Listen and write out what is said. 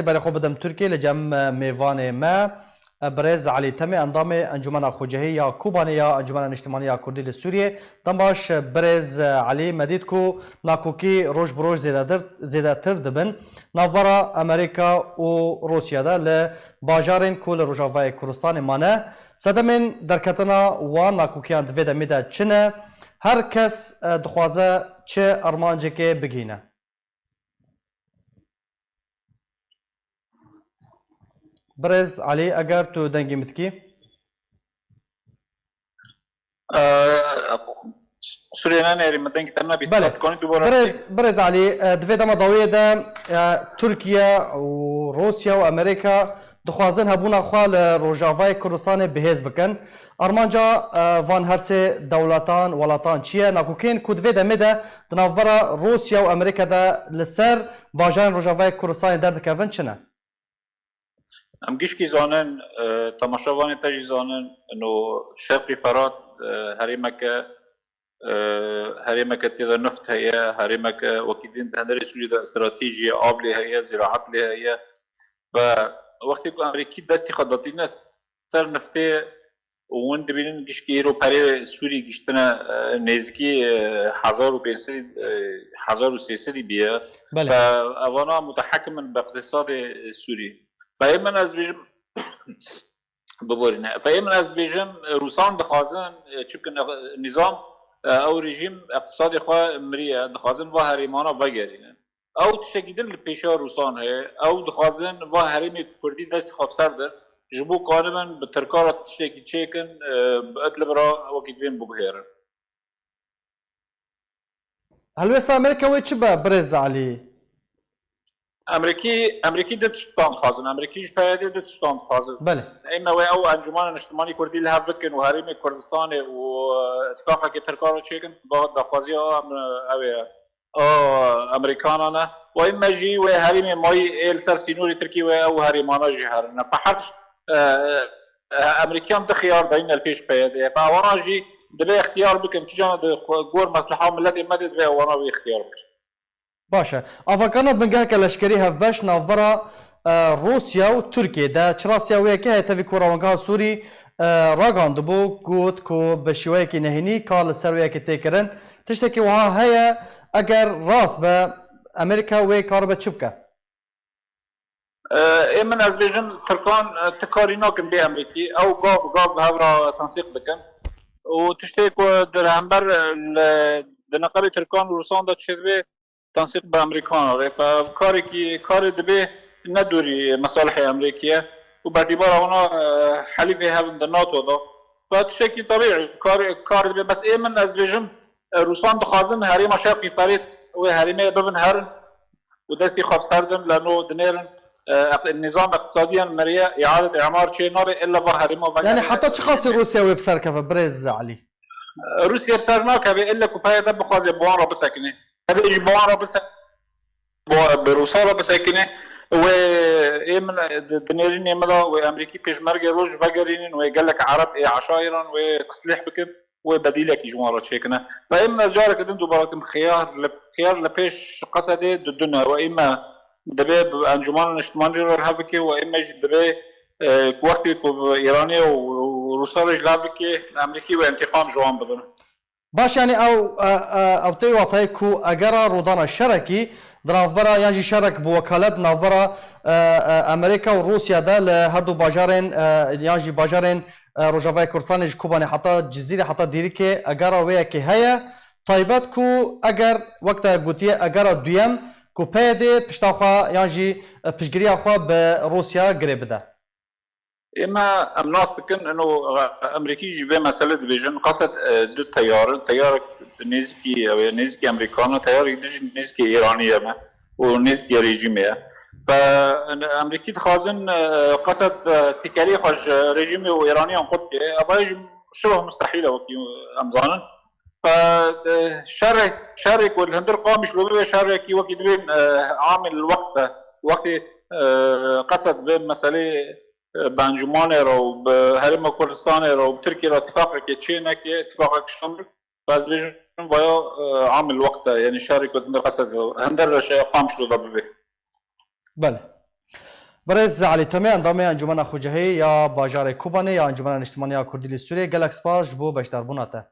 برای خود بدم ترکیه لجم میوان ما برز علی تمی اندام انجمن خوجهی یا کوبانی یا انجمن اجتماعی یا کردی لسوریه دنباش برز علی مدید کو ناکوکی روش بروش زیاده تر دبن نوبرا امریکا و روسیه ده لباجارین کول روجاوای کردستان مانه صدمین درکتنا و ناکوکیان دویده میده چنه هر کس دخوازه چه ارمانجه که بگینه برز علی اگر تو دنگی متکی سوريا ناري مدنك تمنا بيستات كوني دوباره برز علی دوی دما ضویه ده ترکیه و روسیا و امریکا دخوازن هبونا خواه لروجاوای کردستان بهز بکن ارمانجا وان هرسه دولتان ولاتان چیه ناکوکین کو دوی دمه ده دنافبرا روسیا و امریکا ده لسر باجان روجاوای کردستان درد کفن چنه ام گشکی زانن تماشاوان تاجی زانن انه شرقی فرات هريمك تيغا نفط هي هريمك وكيدين تهندري سوري دا استراتيجية آبلي هي زراعت لي هي وقتی که امریکی دستی خداتی نست سر نفته وون دبینن گشکی رو پره سوری گشتنا نزدیکی 1300 بیه و اوانا متحکما باقتصاد سوری فایمن از بیجم ببورینه فایمن از بیجم روسان دخوازن چون نظام او رژیم اقتصادی خواه مریه دخوازن و هریمانا بگرینن او تشکیدن لپیشا روسان هی او دخوازن و هریمی کردی دست خواب سر در جبو قانبا به ترکارت تشکی چیکن اطلب را وکید بین بگهیرن هلوستا امریکا وی چه برز علی؟ امریکی ده تشتان خازن امریکیش پیاده ده تشتان خازن بله اما وی او انجمان اجتماعی کردی لها بکن و هریم کردستان و اتفاقا که ترکارو چیکن با دخوازی او امریکانانا و اما جی و هریم مای ایل سر سینوری ترکی و او هریمانا جی هرنا بحرش امریکان ده خيار داين البيش پیاده فاوانا جی دبی اختیار بکن تجان ده گور مصلحه ملت امدد دبی اوانا بی اختیار بکن باشه افغانات بنگه که لشکری هفبش نافبرا روسیا و ترکیه ده چراسیا وی که هتوی کوراوانگاه سوری راگاند بو گوت کو بشیوه که نهینی کال سرویه که تکرن تشته که وها هیا اگر راست به امریکا وی کار به چبکه من از بیجن ترکان تکاری ناکن بی امریکی او گاب هورا تنسیق بکن و تشته که در همبر دنقل ترکان و روسان دا تشته بی تنسيق بامريكان فكار دبي ندوري مصالح امريكيه وباعتبار هنا حليفه هذا الناتو ده فتشكي طبيعي كار دبي بس ايه من از بيجم روسان دخازن هريما شرقي فريد وهريما ببن هرن ودستي خاب سردن لانه دنيرن النظام اقتصاديا مريا اعاده اعمار شيء نار الا بهريما يعني حتى تشخاص روسيا ويبسر كيف برز علي روسيا بسرنا كبي الا كوبايه دب خازي بوان بسكنه هذا إجبار بس بروسالة بسكنة وإيمن دنيرين يملا وأمريكي بيجمرج روج فجرين ويقول لك عرب عشائرا وتصليح بكم وبديلك إجمارة شيكنا فإما جارك دندو براتم خيار لبيش قصدي ضدنا وإما دباب أنجمان اجتماعي رهبكي وإما دباب وقت إيراني وروسالة جلابكي أمريكي وانتقام جوان بدنا باش يعني او تي وطاي كو اجرا رودانا شركي درافبرا يعني شرك بوكالات نافبرا امريكا وروسيا ده لهردو باجارين يعني باجارين روجافاي كردستان كوباني حتى جزيره حتى ديريكي اجرا وياكي هيا طيبات كو اجر وقت غوتيه اجرا دويم كو بيدي بشتاخا يعني بشجريا خو بروسيا قريب ده اما امناس بكن انه امريكي جيبه مساله ديفيجن قصد دو تيار نزكي او نزكي امريكانو تيار نزكي ايراني ما ونزكي ريجيمي فامريكي خازن قصد تكالي خوش ريجيمي وايراني قد اباج شبه مستحيله وكي امزانا فشارك والهندر قامش لو شارك وكي بين عامل الوقت وقت قصد بين مساله بانجمان رو به هرم کردستان رو ترکیه را اتفاق که چه نکه اتفاق کشتن باز بیشتر باید عامل وقت یعنی شارک و دندر قصد هندر شيء قام شلو ضببه بله برز علی تمی اندام انجمن خوجهی یا باجار کوبانی یا انجمن اجتماعی کردی لی سوریه گلک سپاس جبو بشدار بوناته